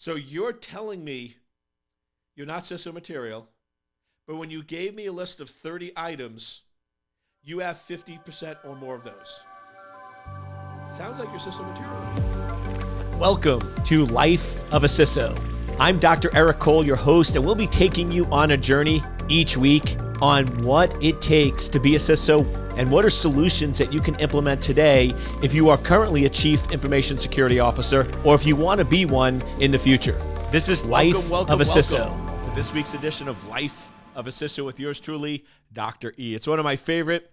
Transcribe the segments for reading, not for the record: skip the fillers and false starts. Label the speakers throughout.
Speaker 1: So you're telling me you're not CISO material, but when you gave me a list of 30 items, you have 50% or more of those. Sounds like you're CISO material. Welcome to Life of a CISO. I'm Dr. Eric Cole, your host, and we'll be taking you on a journey each week on what it takes to be a CISO and what are solutions that you can implement today if you are currently a Chief Information Security Officer or if you want to be one in the future. This is Life of a CISO. To this week's edition of Life of a CISO with yours truly, Dr. E. It's one of my favorite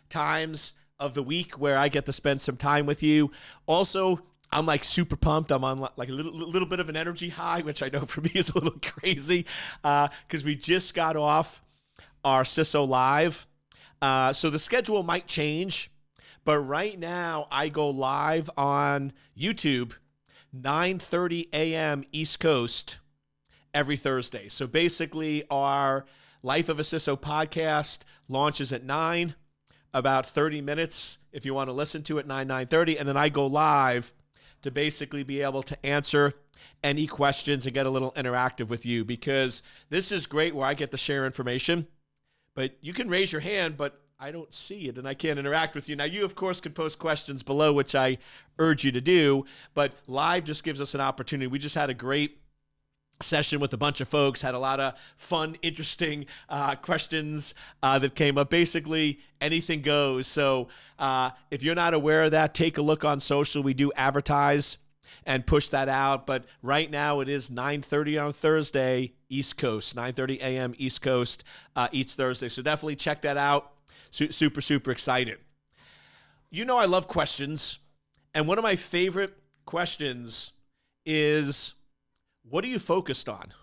Speaker 1: times of the week where I get to spend some time with you. Also, I'm like super pumped. I'm on like a little bit of an energy high, which I know for me is a little crazy because we just got off our CISO Live. So the schedule might change, but right now I go live on YouTube 9:30 a.m. East Coast every Thursday. So basically our Life of a CISO podcast launches at 9, about 30 minutes if you want to listen to it, 9:30, and then I go live to basically be able to answer any questions and get a little interactive with you, because this is great where I get to share information, but you can raise your hand, but I don't see it and I can't interact with you. Now, you, of course, can post questions below, which I urge you to do, but live just gives us an opportunity. We just had a great session with a bunch of folks, had a lot of fun, interesting questions that came up. Basically, anything goes. So if you're not aware of that, take a look on social. We do advertise and push that out. But right now it is 9:30 on Thursday, East Coast, 9:30 a.m. East Coast each Thursday. So definitely check that out. Super, super excited. You know I love questions. And one of my favorite questions is, what are you focused on?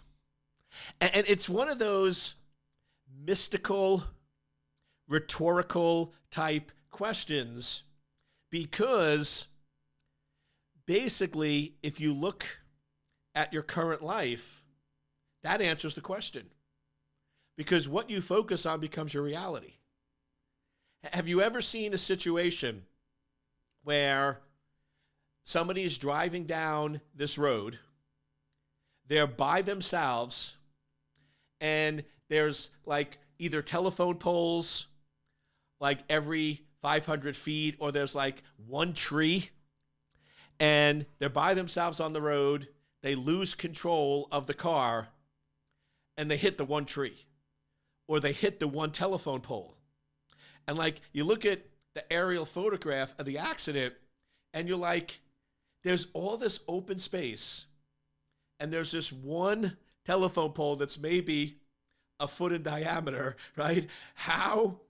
Speaker 1: And it's one of those mystical, rhetorical type questions, because basically, if you look at your current life, that answers the question. Because what you focus on becomes your reality. Have you ever seen a situation where somebody is driving down this road, they're by themselves, and there's like either telephone poles like every 500 feet, or there's like one tree, and they're by themselves on the road, they lose control of the car, and they hit the one tree, or they hit the one telephone pole. And like, you look at the aerial photograph of the accident, and you're like, there's all this open space, and there's this one telephone pole that's maybe a foot in diameter, right? How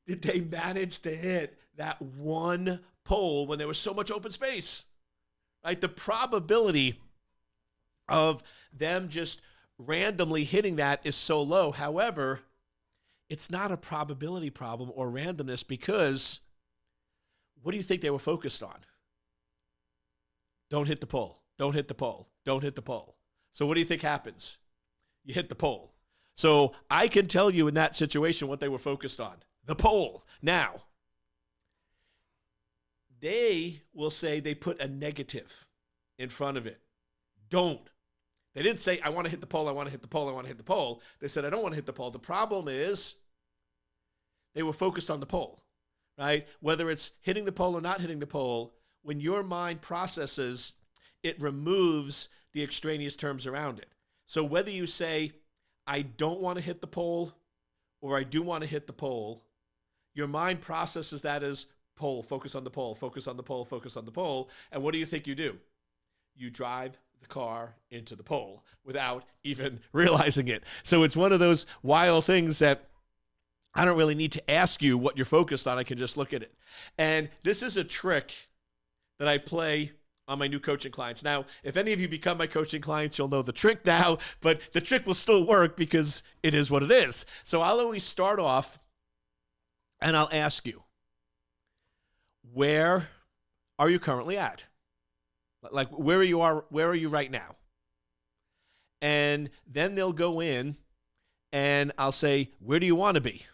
Speaker 1: did they manage to hit that one pole when there was so much open space, right? The probability of them just randomly hitting that is so low. However, it's not a probability problem or randomness, because what do you think they were focused on? Don't hit the pole. Don't hit the pole. Don't hit the pole. So what do you think happens? You hit the pole. So I can tell you in that situation what they were focused on. The pole. Now, they will say they put a negative in front of it. Don't. They didn't say, I want to hit the pole, I want to hit the pole, I want to hit the pole. They said, I don't want to hit the pole. The problem is they were focused on the pole, right? Whether it's hitting the pole or not hitting the pole, when your mind processes, it removes the extraneous terms around it. So whether you say, I don't want to hit the pole, or I do want to hit the pole, your mind processes that as pole, focus on the pole, focus on the pole, focus on the pole. And what do you think you do? You drive the car into the pole without even realizing it. So it's one of those wild things that I don't really need to ask you what you're focused on. I can just look at it. And this is a trick that I play on my new coaching clients. Now, if any of you become my coaching clients, you'll know the trick now, but the trick will still work because it is what it is. So I'll always start off and I'll ask you, where are you currently at? Like, where are you right now? And then they'll go in and I'll say, where do you want to be?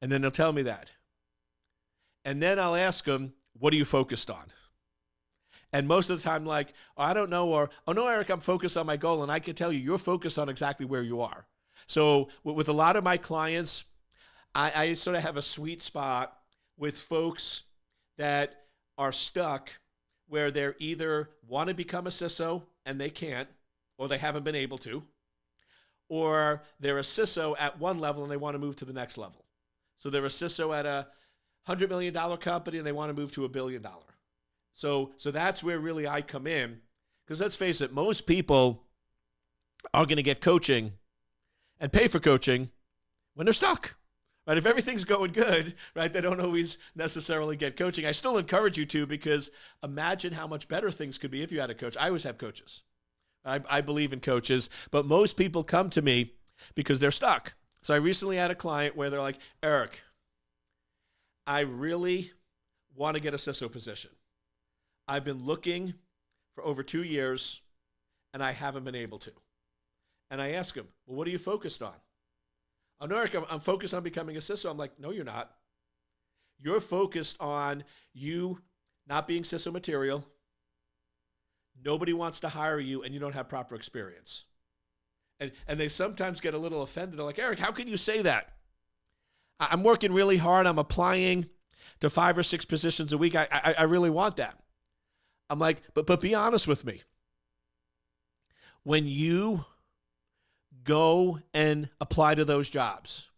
Speaker 1: And then they'll tell me that. And then I'll ask them, what are you focused on? And most of the time, like, oh, I don't know, or, oh no, Eric, I'm focused on my goal. And I can tell you, you're focused on exactly where you are. So with a lot of my clients, I sort of have a sweet spot with folks that are stuck where they're either want to become a CISO and they can't, or they haven't been able to, or they're a CISO at one level and they want to move to the next level. So they're a CISO at a $100 million company and they want to move to $1 billion. So that's where really I come in, because let's face it, most people are going to get coaching and pay for coaching when they're stuck. Right? If everything's going good, right, they don't always necessarily get coaching. I still encourage you to, because imagine how much better things could be if you had a coach. I always have coaches. I believe in coaches, but most people come to me because they're stuck. So I recently had a client where they're like, Eric, I really want to get a CISO position. I've been looking for over 2 years and I haven't been able to. And I ask him, well, what are you focused on? Oh, no, Eric, I'm focused on becoming a CISO. I'm like, no, you're not. You're focused on you not being CISO material. Nobody wants to hire you and you don't have proper experience. And they sometimes get a little offended. They're like, Eric, how can you say that? I'm working really hard. I'm applying to 5 or 6 positions a week. I really want that. I'm like, but be honest with me. When you go and apply to those jobs,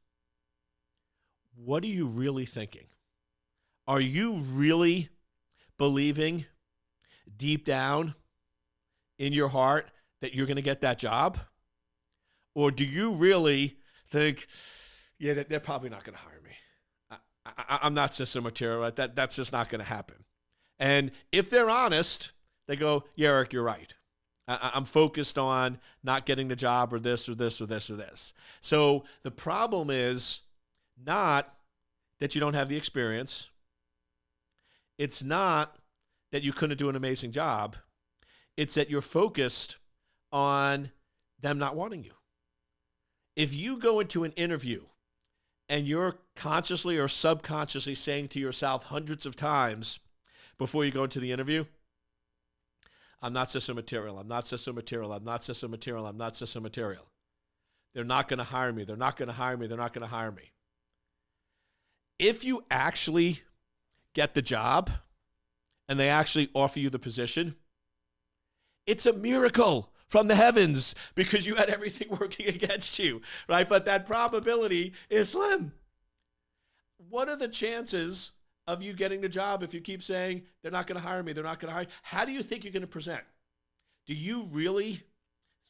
Speaker 1: what are you really thinking? Are you really believing deep down in your heart that you're going to get that job? Or do you really think, yeah, they're probably not going to hire me. I'm not CISO material. Right? That's just not going to happen. And if they're honest, they go, yeah, Eric, you're right. I'm focused on not getting the job or this or this or this or this. So the problem is not that you don't have the experience. It's not that you couldn't do an amazing job. It's that you're focused on them not wanting you. If you go into an interview and you're consciously or subconsciously saying to yourself hundreds of times before you go into the interview, I'm not CISO material, I'm not CISO material, I'm not CISO material, I'm not CISO material. They're not going to hire me, they're not going to hire me, they're not going to hire me. If you actually get the job and they actually offer you the position, it's a miracle from the heavens because you had everything working against you, right? But that probability is slim. What are the chances of you getting the job if you keep saying, they're not going to hire me, they're not going to hire me? How do you think you're going to present? Do you really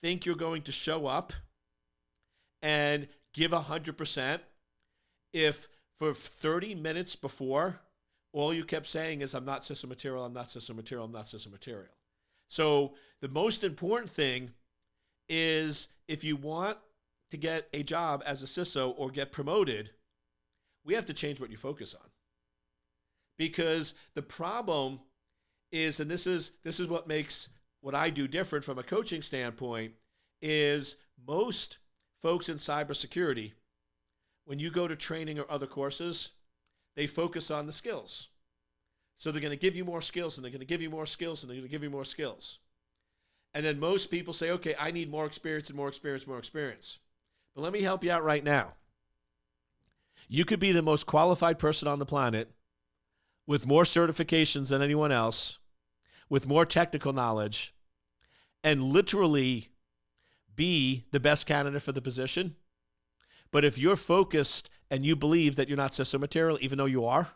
Speaker 1: think you're going to show up and give 100% if for 30 minutes before, all you kept saying is, I'm not CISO material, I'm not CISO material, I'm not CISO material? So the most important thing is, if you want to get a job as a CISO or get promoted, we have to change what you focus on. Because the problem is, and this is what makes what I do different from a coaching standpoint, is most folks in cybersecurity, when you go to training or other courses, they focus on the skills. So they're going to give you more skills, and they're going to give you more skills, and they're going to give you more skills. And then most people say, okay, I need more experience and more experience, more experience. But let me help you out right now. You could be the most qualified person on the planet with more certifications than anyone else, with more technical knowledge, and literally be the best candidate for the position. But if you're focused and you believe that you're not CISO material, even though you are,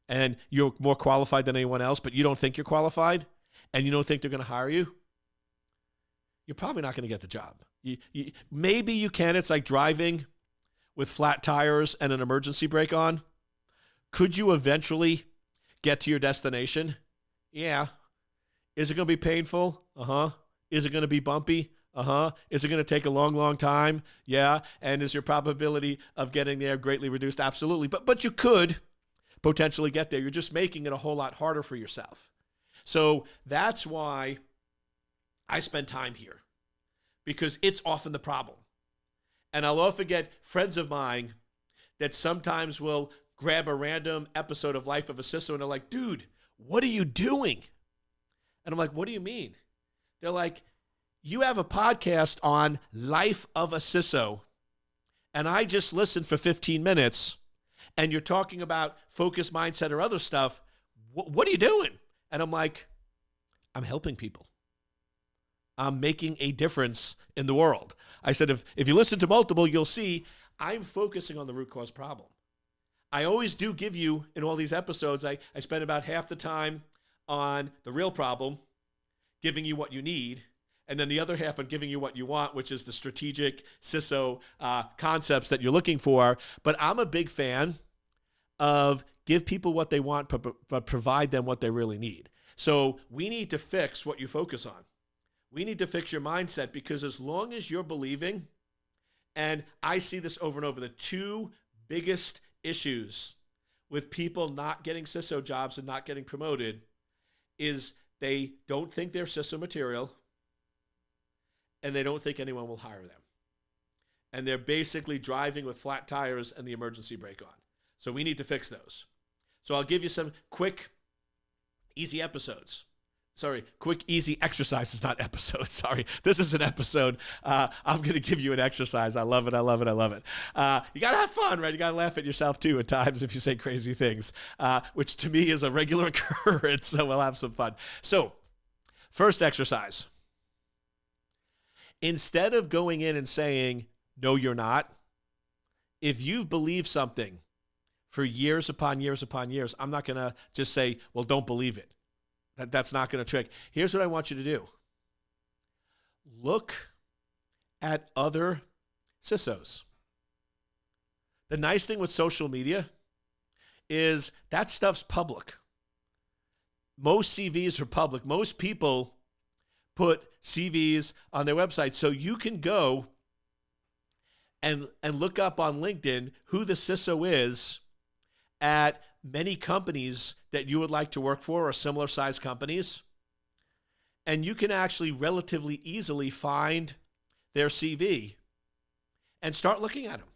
Speaker 1: and you're more qualified than anyone else, but you don't think you're qualified, and you don't think they're going to hire you, you're probably not going to get the job. Maybe you can. It's like driving with flat tires and an emergency brake on. Could you eventually get to your destination? Yeah. Is it going to be painful? Uh-huh. Is it going to be bumpy? Uh-huh. Is it going to take a long, long time? Yeah. And is your probability of getting there greatly reduced? Absolutely. But you could potentially get there. You're just making it a whole lot harder for yourself. So that's why I spend time here, because it's often the problem. And I'll often get friends of mine that sometimes will grab a random episode of Life of a CISO and they're like, dude, what are you doing? And I'm like, what do you mean? They're like, you have a podcast on life of a CISO, and I just listened for 15 minutes, and you're talking about focus mindset or other stuff. What are you doing? And I'm like, I'm helping people. I'm making a difference in the world. I said, if you listen to multiple, you'll see I'm focusing on the root cause problem. I always do give you, in all these episodes, I spend about half the time on the real problem, giving you what you need, and then the other half on giving you what you want, which is the strategic CISO concepts that you're looking for. But I'm a big fan of give people what they want, but provide them what they really need. So we need to fix what you focus on. We need to fix your mindset, because as long as you're believing, and I see this over and over, the two biggest issues with people not getting CISO jobs and not getting promoted is they don't think they're CISO material, and they don't think anyone will hire them. And they're basically driving with flat tires and the emergency brake on. So we need to fix those. So I'll give you some quick, easy episodes. Sorry, quick, easy exercises, not episodes. Sorry, this is an episode. I'm going to give you an exercise. I love it. I love it. I love it. You got to have fun, right? You got to laugh at yourself too at times if you say crazy things, which to me is a regular occurrence. So we'll have some fun. So first exercise. Instead of going in and saying, no, you're not, if you've believed something for years upon years upon years, I'm not going to just say, well, don't believe it. That's not going to trick. Here's what I want you to do. Look at other CISOs. The nice thing with social media is that stuff's public. Most CVs are public. Most people put CVs on their website. So you can go and look up on LinkedIn who the CISO is at many companies that you would like to work for, or similar size companies. And you can actually relatively easily find their CV and start looking at them.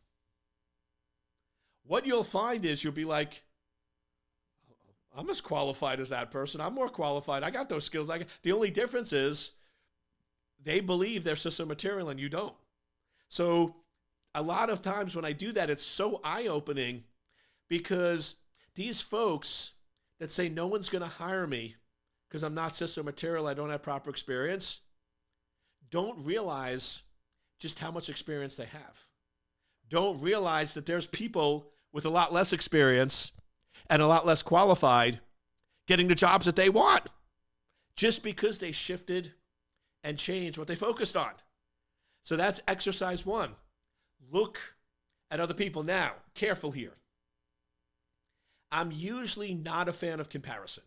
Speaker 1: What you'll find is you'll be like, I'm as qualified as that person. I'm more qualified. I got those skills. The only difference is they believe they're CISO material and you don't. So a lot of times when I do that, it's so eye-opening, because these folks that say no one's going to hire me because I'm not CISO material, I don't have proper experience, don't realize just how much experience they have. Don't realize that there's people with a lot less experience and a lot less qualified getting the jobs that they want just because they shifted and changed what they focused on. So that's exercise one. Look at other people. Now, careful here. I'm usually not a fan of comparison,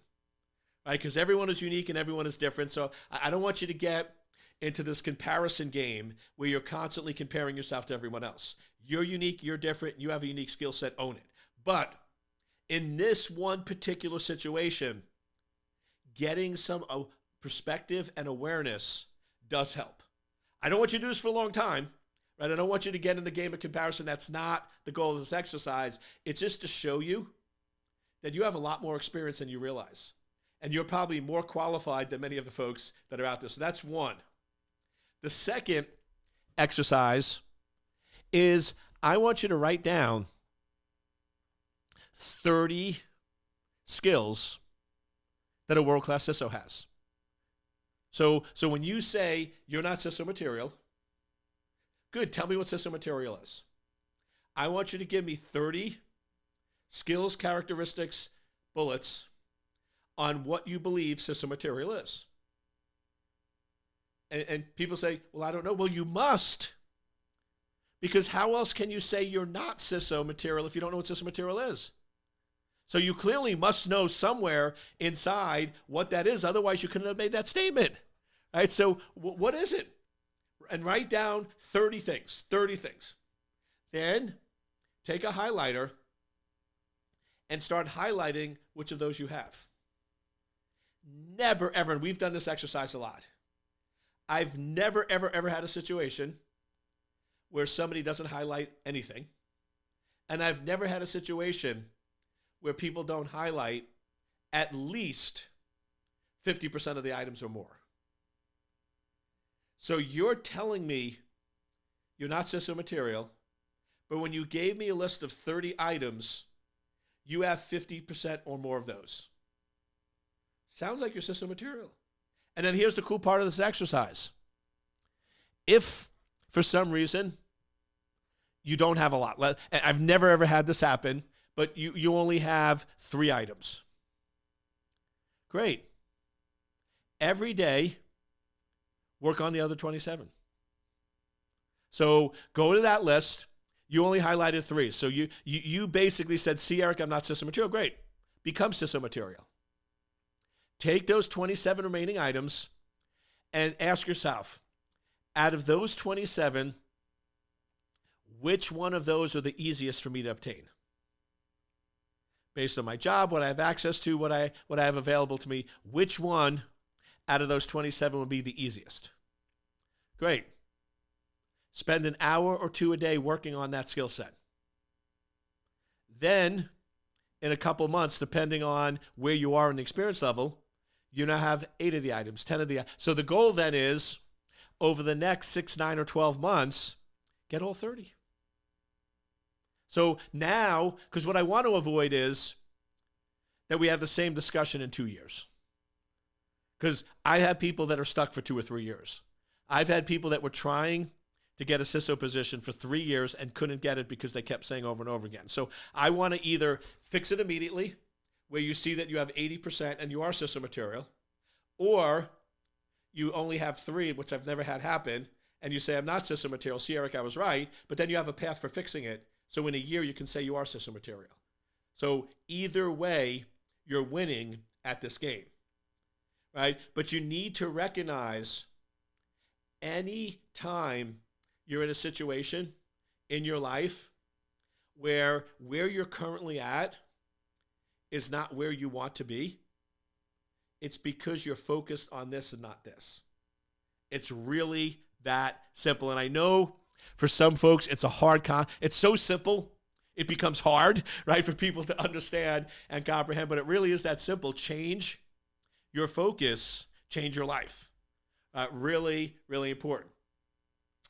Speaker 1: right? Because everyone is unique and everyone is different. So I don't want you to get into this comparison game where you're constantly comparing yourself to everyone else. You're unique, you're different, you have a unique skill set, own it. But in this one particular situation, getting some perspective and awareness does help. I don't want you to do this for a long time, right? I don't want you to get in the game of comparison. That's not the goal of this exercise. It's just to show you that you have a lot more experience than you realize. And you're probably more qualified than many of the folks that are out there. So that's one. The second exercise is I want you to write down 30 skills that a world-class CISO has. So when you say you're not CISO material, good, tell me what CISO material is. I want you to give me 30 skills, characteristics, bullets on what you believe CISO material is. And people say, well, I don't know. Well, you must. Because how else can you say you're not CISO material if you don't know what CISO material is? So you clearly must know somewhere inside what that is. Otherwise, you couldn't have made that statement. All right, so what is it? And write down 30 things, 30 things. Then take a highlighter and start highlighting which of those you have. Never, ever, and we've done this exercise a lot. I've never, ever had a situation where somebody doesn't highlight anything. And I've never had a situation where people don't highlight at least 50% of the items or more. So you're telling me you're not CISO material, but when you gave me a list of 30 items, you have 50% or more of those. Sounds like you're CISO material. And then here's the cool part of this exercise. If for some reason you don't have a lot, and I've never ever had this happen, but you only have 3 items. Great. Every day, work on the other 27. So go to that list. You only highlighted 3. So you basically said, see, Eric, I'm not CISO material. Great. Become CISO material. Take those 27 remaining items and ask yourself, out of those 27, which one of those are the easiest for me to obtain? Based on my job, what I have access to, what I have available to me, which one out of those 27 would be the easiest? Great. Spend an hour or 2 a day working on that skill set. Then, in a couple months, depending on where you are in the experience level, you now have 8 of the items, 10 of the items. So the goal then is, over the next 6, 9, or 12 months, get all 30. So now, because what I want to avoid is that we have the same discussion in 2 years. Because I have people that are stuck for 2 or 3 years. I've had people that were trying to get a CISO position for 3 years and couldn't get it because they kept saying over and over again. So I want to either fix it immediately, where you see that you have 80% and you are CISO material, or you only have 3, which I've never had happen, and you say, I'm not CISO material. See, Eric, I was right. But then you have a path for fixing it. So in a year, you can say you are CISO material. So either way, you're winning at this game, right? But you need to recognize any time you're in a situation in your life where you're currently at is not where you want to be, it's because you're focused on this and not this. It's really that simple. And I know for some folks, it's a hard it's so simple, it becomes hard, right, for people to understand and comprehend, but it really is that simple. Change your focus, change your life. Really, really important.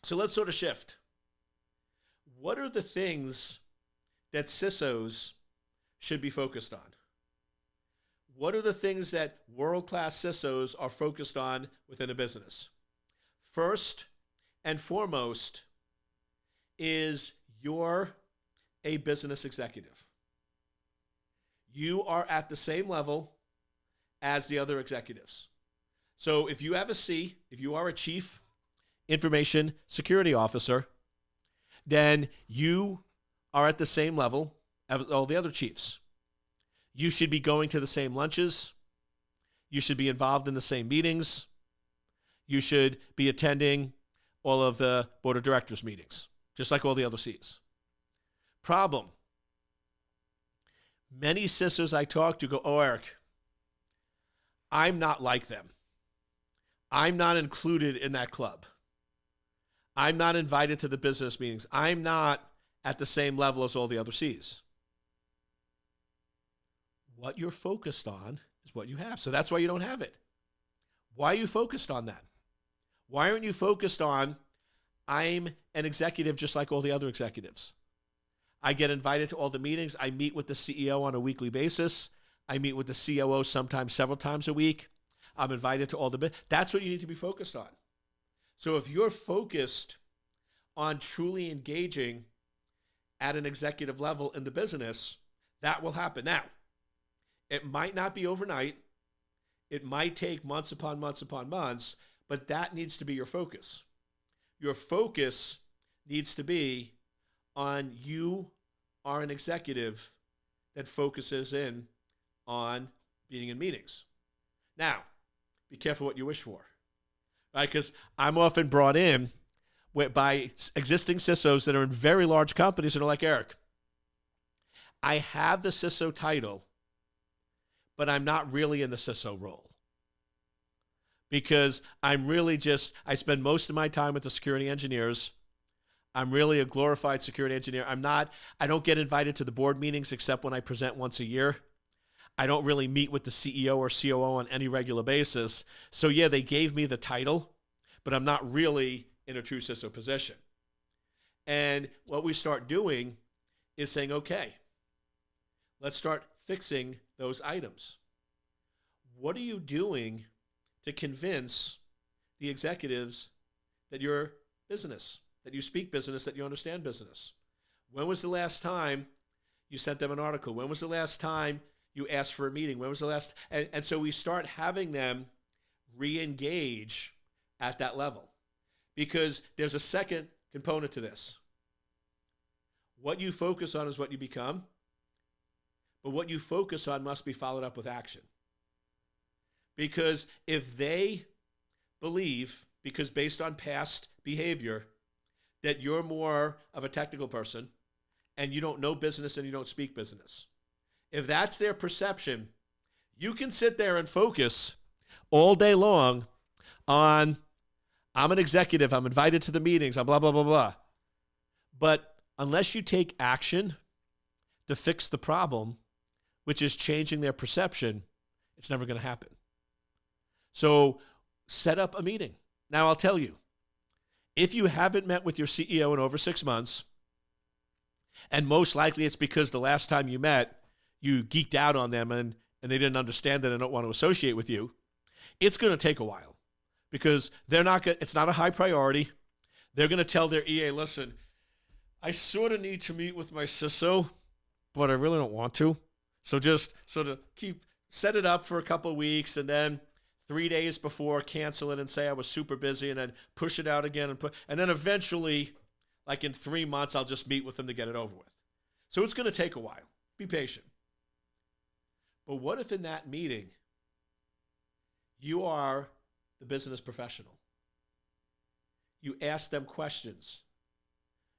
Speaker 1: So let's sort of shift. What are the things that CISOs should be focused on? What are the things that world-class CISOs are focused on within a business? First and foremost is you're a business executive. You are at the same level as the other executives. So if you have a C, if you are a chief information security officer, then you are at the same level as all the other chiefs. You should be going to the same lunches. You should be involved in the same meetings. You should be attending all of the board of directors meetings, just like all the other Cs. Problem. Many CISOs I talk to go, oh, Eric, I'm not like them. I'm not included in that club. I'm not invited to the business meetings. I'm not at the same level as all the other Cs. What you're focused on is what you have. So that's why you don't have it. Why are you focused on that? Why aren't you focused on, I'm an executive just like all the other executives? I get invited to all the meetings. I meet with the CEO on a weekly basis. I meet with the COO sometimes several times a week. I'm invited to all the... That's what you need to be focused on. So if you're focused on truly engaging at an executive level in the business, that will happen. Now, it might not be overnight. It might take months upon months upon months, but that needs to be your focus. Your focus needs to be on you are an executive that focuses in on being in meetings. Now, be careful what you wish for, right? Because I'm often brought in by existing CISOs that are in very large companies that are like, Eric, I have the CISO title, but I'm not really in the CISO role. Because I'm really I spend most of my time with the security engineers. I'm really a glorified security engineer. I don't get invited to the board meetings except when I present once a year. I don't really meet with the CEO or COO on any regular basis. So yeah, they gave me the title, but I'm not really in a true CISO position. And what we start doing is saying, okay, let's start fixing those items. What are you doing to convince the executives that you're business, that you speak business, that you understand business? When was the last time you sent them an article? When was the last time you asked for a meeting? When was the last? And so we start having them re-engage at that level, because there's a second component to this. What you focus on is what you become, but what you focus on must be followed up with action. Because if they believe, because based on past behavior, that you're more of a technical person and you don't know business and you don't speak business, if that's their perception, you can sit there and focus all day long on, I'm an executive, I'm invited to the meetings, I'm blah, blah, blah, blah. But unless you take action to fix the problem, which is changing their perception, it's never going to happen. So set up a meeting. Now, I'll tell you, if you haven't met with your CEO in over 6 months, and most likely it's because the last time you met, you geeked out on them and they didn't understand it and don't want to associate with you, it's going to take a while, because they're not going. It's not a high priority. They're going to tell their EA, listen, I sort of need to meet with my CISO, but I really don't want to. So just sort of set it up for a couple of weeks, and then 3 days before, cancel it and say I was super busy, and then push it out again, and then eventually, like in 3 months, I'll just meet with them to get it over with. So it's going to take a while. Be patient. But what if in that meeting, you are the business professional? You ask them questions.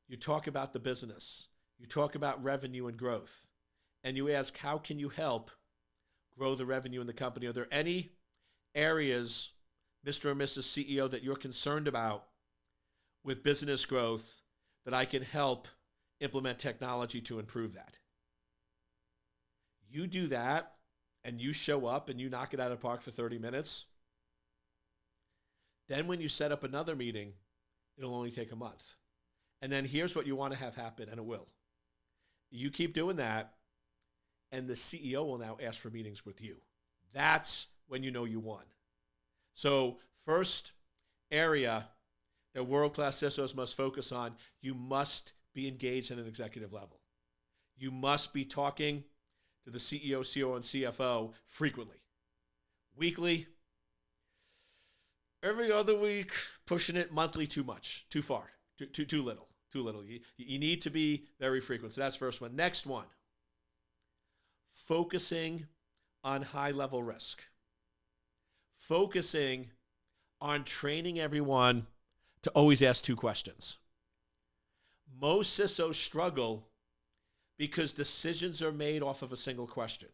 Speaker 1: You talk about the business. You talk about revenue and growth. And you ask, how can you help grow the revenue in the company? Are there any areas, Mr. or Mrs. CEO, that you're concerned about with business growth that I can help implement technology to improve that? You do that, and you show up and you knock it out of the park for 30 minutes. Then when you set up another meeting, it'll only take a month. And then here's what you want to have happen, and it will. You keep doing that, and the CEO will now ask for meetings with you. That's when you know you won. So first area that world-class CISOs must focus on, you must be engaged at an executive level. You must be talking to the CEO, CIO, and CFO frequently. Weekly, every other week, pushing it monthly too much, too far, too little. You need to be very frequent. So that's first one. Next one, focusing on high-level risk. Focusing on training everyone to always ask 2 questions. Most CISOs struggle because decisions are made off of a single question.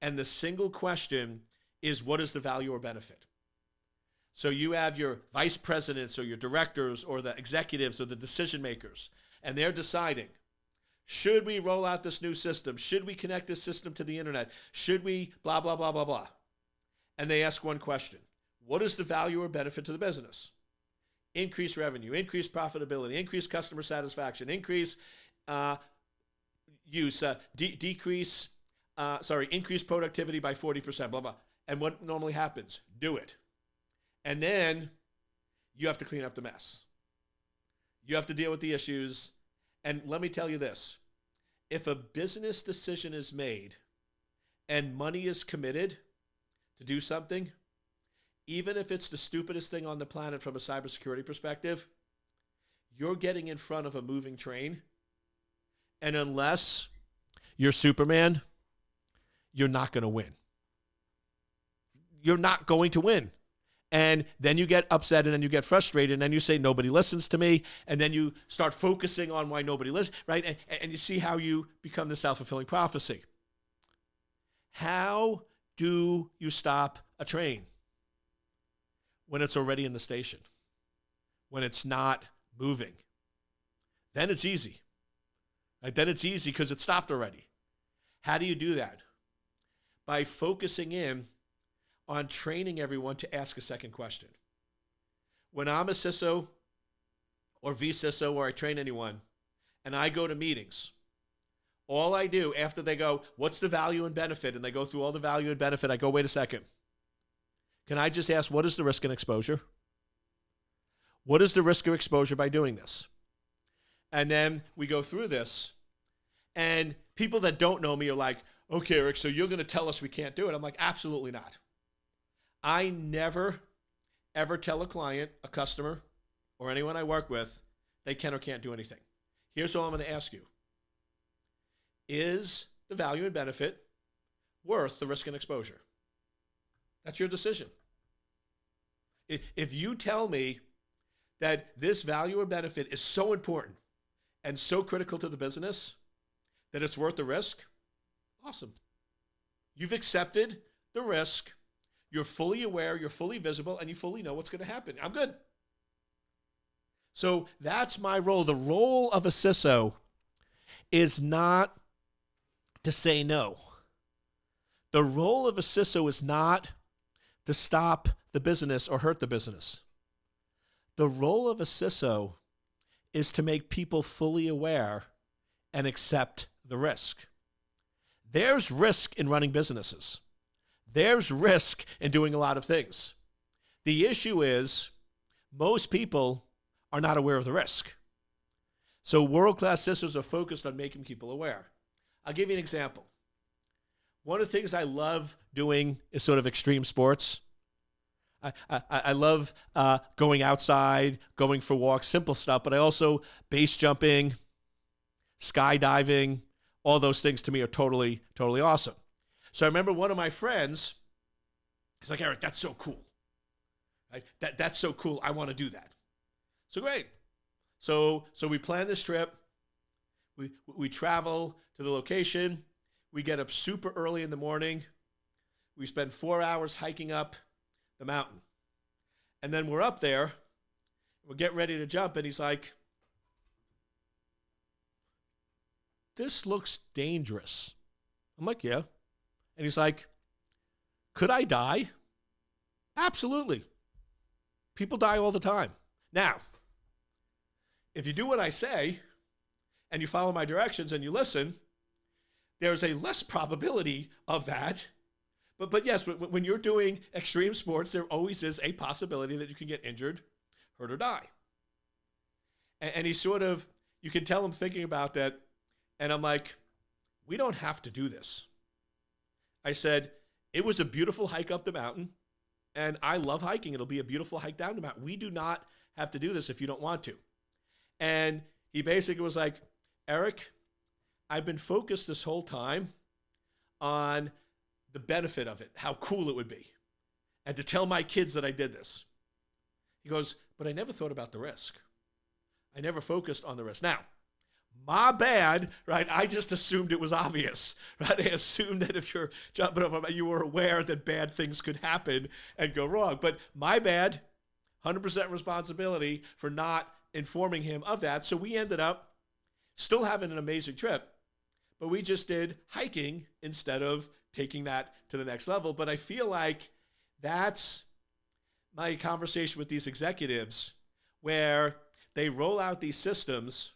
Speaker 1: And the single question is, what is the value or benefit? So you have your vice presidents or your directors or the executives or the decision makers, and they're deciding, should we roll out this new system? Should we connect this system to the internet? Should we blah, blah, blah, blah, blah? And they ask one question. What is the value or benefit to the business? Increase revenue, increase profitability, increase customer satisfaction, increase increase productivity by 40%, blah, blah. And what normally happens? Do it. And then you have to clean up the mess. You have to deal with the issues. And let me tell you this. If a business decision is made and money is committed to do something, even if it's the stupidest thing on the planet from a cybersecurity perspective, you're getting in front of a moving train. And unless you're Superman, you're not going to win. You're not going to win. And then you get upset, and then you get frustrated, and then you say, nobody listens to me. And then you start focusing on why nobody listens, right? And you see how you become the self-fulfilling prophecy. How do you stop a train? When it's already in the station, when it's not moving. Then it's easy. Right? Then it's easy because it stopped already. How do you do that? by focusing in on training everyone to ask a second question. When I'm a CISO or VCISO or I train anyone and I go to meetings, all I do after they go, what's the value and benefit? And they go through all the value and benefit. I go, wait a second. Can I just ask, what is the risk and exposure? What is the risk or exposure by doing this? And then we go through this. And people that don't know me are like, okay, Eric, so you're going to tell us we can't do it. I'm like, absolutely not. I never, ever tell a client, a customer, or anyone I work with, they can or can't do anything. Here's all I'm going to ask you. Is the value and benefit worth the risk and exposure? That's your decision. If you tell me that this value or benefit is so important and so critical to the business that it's worth the risk, awesome. You've accepted the risk. You're fully aware, you're fully visible, and you fully know what's going to happen. I'm good. So that's my role. The role of a CISO is not to say no. The role of a CISO is not to stop the business or hurt the business. The role of a CISO is to make people fully aware and accept the risk. There's risk in running businesses. There's risk in doing a lot of things. The issue is most people are not aware of the risk. So world-class CISOs are focused on making people aware. I'll give you an example. One of the things I love doing is sort of extreme sports. I love going outside, going for walks, simple stuff, but I also base jumping, skydiving, all those things to me are totally, totally awesome. So I remember one of my friends, he's like, Eric, that's so cool. Right? That's so cool. I want to do that. So great. So we plan this trip. We travel to the location. We get up super early in the morning. We spend 4 hours hiking up the mountain. And then we're up there. We're getting ready to jump. And he's like, this looks dangerous. I'm like, yeah. And he's like, could I die? Absolutely. People die all the time. Now, if you do what I say and you follow my directions and you listen, there's a less probability of that. But yes, when you're doing extreme sports, there always is a possibility that you can get injured, hurt, or die. And he's sort of, you can tell him thinking about that. And I'm like, we don't have to do this. I said, it was a beautiful hike up the mountain, and I love hiking. It'll be a beautiful hike down the mountain. We do not have to do this if you don't want to. And he basically was like, Eric, I've been focused this whole time on the benefit of it, how cool it would be, and to tell my kids that I did this. He goes, but I never thought about the risk. I never focused on the risk. Now, my bad, right? I just assumed it was obvious, right? I assumed that if you're jumping up, you were aware that bad things could happen and go wrong. But my bad, 100% responsibility for not informing him of that. So we ended up still having an amazing trip, but we just did hiking instead of taking that to the next level. But I feel like that's my conversation with these executives where they roll out these systems,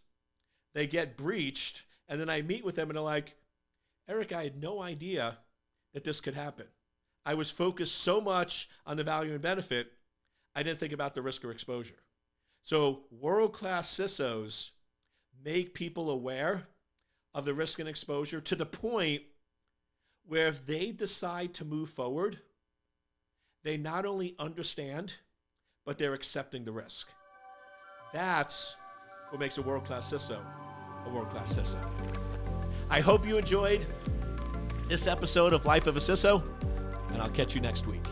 Speaker 1: they get breached, and then I meet with them and they're like, Eric, I had no idea that this could happen. I was focused so much on the value and benefit, I didn't think about the risk or exposure. So world-class CISOs make people aware of the risk and exposure to the point where if they decide to move forward, they not only understand, but they're accepting the risk. That's what makes a world-class CISO a world-class CISO. I hope you enjoyed this episode of Life of a CISO, and I'll catch you next week.